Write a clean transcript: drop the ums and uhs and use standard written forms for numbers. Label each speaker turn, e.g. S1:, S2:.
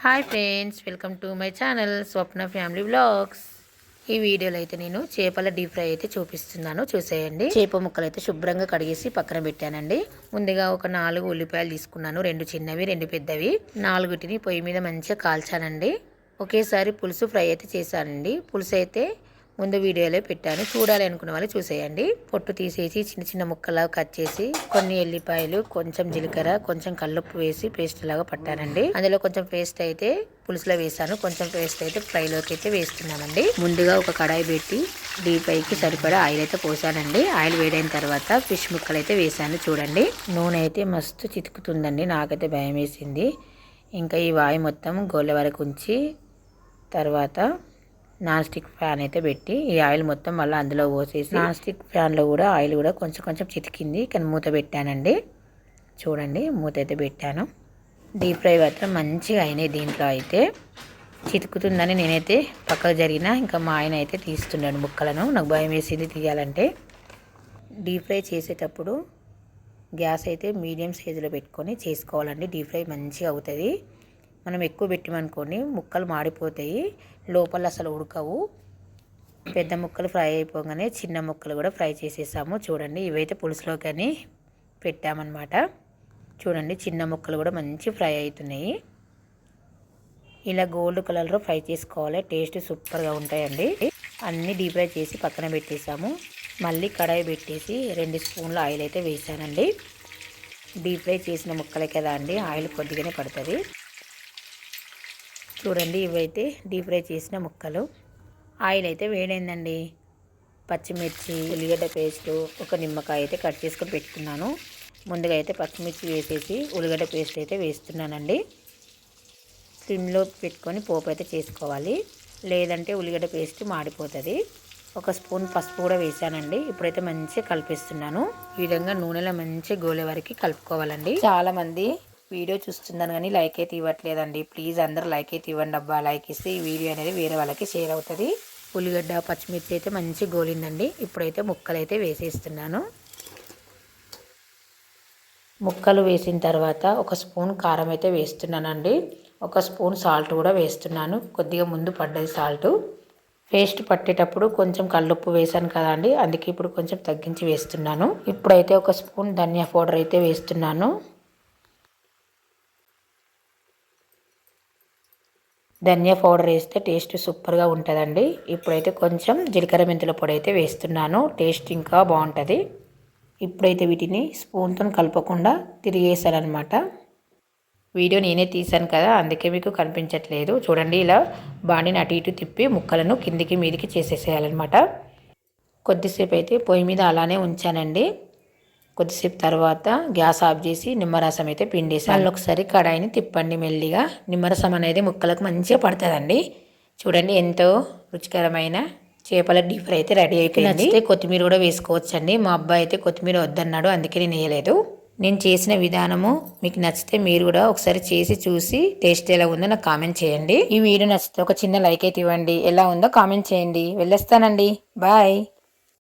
S1: Hi friends, welcome to my channel Swapna family vlogs. ఈ వీడియోలో అయితే నేను చేపల డీప్ ఫ్రై అయితే చూపిస్తున్నాను, చూసేయండి. చేప ముక్కలు అయితే శుభ్రంగా కడిగేసి పక్కన పెట్టానండి. ముందుగా ఒక 4 ఉల్లిపాయలు తీసుకున్నాను, 2 చిన్నవి 2 పెద్దవి. 4టిని పొయ్యి మీద మంచిగా కాల్చానండి. ఒకేసారి పులుసు ఫ్రై అయితే చేశానండి. పులుసు అయితే ముందు వీడియోలో పెట్టాను, చూడాలి అనుకున్న వాళ్ళు చూసేయండి. పొట్టు తీసేసి చిన్న చిన్న ముక్కలా కట్ చేసి కొన్ని ఎల్లిపాయలు, కొంచెం జీలకర్ర, కొంచెం కల్లుప్పు వేసి పేస్ట్ లాగా పట్టానండి. అందులో కొంచెం పేస్ట్ అయితే పులుసులో వేసాను, కొంచెం పేస్ట్ అయితే ఫ్రైలోకి అయితే వేస్తున్నానండి. ముందుగా ఒక కడాయి పెట్టి డీప్ ఫ్రైకి సరిపడా ఆయిల్ అయితే పోసానండి. ఆయిల్ వేడైన తర్వాత ఫిష్ ముక్కలు అయితే వేసాను. చూడండి, నూనె అయితే మస్తు చితుకుతుందండి, నాకైతే భయం వేసింది. ఇంకా ఈ వాయి మొత్తం గోళ్ళ వరకు ఉంచి తర్వాత నాన్ స్టిక్ ఫ్యాన్ అయితే పెట్టి ఈ ఆయిల్ మొత్తం మళ్ళీ అందులో పోసేసి నాన్ స్టిక్ ఫ్యాన్లో కూడా ఆయిల్ కూడా కొంచెం కొంచెం చితికింది, కానీ మూత పెట్టానండి. చూడండి, మూత అయితే పెట్టాను. డీప్ ఫ్రై మాత్రం మంచిగా అయినాయి. దీంట్లో అయితే చితుకుతుందని నేనైతే పక్కకు జరిగిన, ఇంకా మా ఆయన అయితే తీస్తున్నాడు ముక్కలను. నాకు భయం వేసింది తీయాలంటే. డీప్ ఫ్రై చేసేటప్పుడు గ్యాస్ అయితే మీడియం సైజులో పెట్టుకొని చేసుకోవాలండి. డీప్ ఫ్రై మంచిగా అవుతుంది. మనం ఎక్కువ పెట్టామనుకోండి ముక్కలు మాడిపోతాయి, లోపల అసలు ఉడకవు. పెద్ద ముక్కలు ఫ్రై అయిపోగానే చిన్న ముక్కలు కూడా ఫ్రై చేసేసాము. చూడండి, ఇవైతే పులుసులో కానీ పెట్టామన్నమాట. చూడండి, చిన్న ముక్కలు కూడా మంచి ఫ్రై అవుతున్నాయి. ఇలా గోల్డ్ కలర్లో ఫ్రై చేసుకోవాలి, టేస్ట్ సూపర్గా ఉంటాయండి. అన్నీ డీప్ ఫ్రై చేసి పక్కన పెట్టేసాము. మళ్ళీ కడాయి పెట్టేసి 2 స్పూన్ల ఆయిల్ అయితే వేసానండి. డీప్ ఫ్రై చేసిన ముక్కలే కదా అండి, ఆయిల్ కొద్దిగానే పడుతుంది. చూడండి, ఇవైతే డీప్ ఫ్రై చేసిన ముక్కలు. ఆయిల్ అయితే వేడైందండి. పచ్చిమిర్చి, ఉల్లిగడ్డ పేస్టు, ఒక నిమ్మకాయ అయితే కట్ చేసుకొని పెట్టుకున్నాను. ముందుగా అయితే పచ్చిమిర్చి వేసేసి ఉల్లిగడ్డ పేస్ట్ అయితే వేస్తున్నానండి. స్లిమ్లో పెట్టుకొని పోపు అయితే చేసుకోవాలి, లేదంటే ఉల్లిగడ్డ పేస్ట్ మాడిపోతుంది. 1 స్పూన్ పసుపు కూడా వేసానండి. ఇప్పుడైతే మంచిగా కలిపిస్తున్నాను. ఈ విధంగా నూనెలో మంచిగా గోలే వరకు కలుపుకోవాలండి. చాలామంది వీడియో చూస్తున్నాను కానీ లైక్ అయితే ఇవ్వట్లేదండి. ప్లీజ్ అందరూ లైక్ అయితే ఇవ్వండి అబ్బా. లైక్ ఇస్తే ఈ వీడియో అనేది వేరే వాళ్ళకి షేర్ అవుతుంది. ఉల్లిగడ్డ పచ్చిమిర్చి అయితే మంచి గోలిందండి. ఇప్పుడైతే ముక్కలు అయితే వేసేస్తున్నాను. ముక్కలు వేసిన తర్వాత 1 స్పూన్ కారం అయితే వేస్తున్నానండి. 1 స్పూన్ సాల్ట్ కూడా వేస్తున్నాను. కొద్దిగా ముందు పడ్డది సాల్ట్. పేస్ట్ పట్టేటప్పుడు కొంచెం కల్లుప్పు వేసాను కదా అండి, అందుకే ఇప్పుడు కొంచెం తగ్గించి వేస్తున్నాను. ఇప్పుడైతే 1 స్పూన్ ధనియా పౌడర్ అయితే వేస్తున్నాను. ధనియా పౌడర్ వేస్తే టేస్ట్ సూపర్గా ఉంటుందండి. ఇప్పుడైతే కొంచెం జీలకర్ర మెంతుల పొడి అయితే వేస్తున్నాను, టేస్ట్ ఇంకా బాగుంటుంది. ఇప్పుడైతే వీటిని స్పూన్తో కలపకుండా తిరిగేసానమాట. వీడియో నేనే తీసాను కదా, అందుకే మీకు కనిపించట్లేదు. చూడండి, ఇలా బాండిని అటు ఇటు తిప్పి ముక్కలను కిందికి మీదికి చేసేసేయాలన్నమాట. కొద్దిసేపు అయితే పొయ్యి మీద అలానే ఉంచానండి. కొద్దిసేపు తర్వాత గ్యాస్ ఆఫ్ చేసి నిమ్మరసం అయితే పిండేసి మళ్ళీ ఒకసారి కడాయిని తిప్పండి మెల్లిగా. నిమ్మరసం అనేది ముక్కలకు మంచిగా పడుతుందండి. చూడండి, ఎంతో రుచికరమైన చేపల డీప్ ఫ్రై అయితే రెడీ అయిపోయింది. నచ్చితే కొత్తిమీర కూడా వేసుకోవచ్చండి. మా అబ్బాయి అయితే కొత్తిమీర వద్దన్నాడు, అందుకే నేను వేయలేదు. నేను చేసిన విధానము మీకు నచ్చితే మీరు కూడా ఒకసారి చేసి చూసి టేస్ట్ ఎలా ఉందో నాకు కామెంట్ చేయండి. ఈ వీడియో నచ్చితే ఒక చిన్న లైక్ అయితే ఇవ్వండి. ఎలా ఉందో కామెంట్ చేయండి. వెళ్ళొస్తానండి, బాయ్.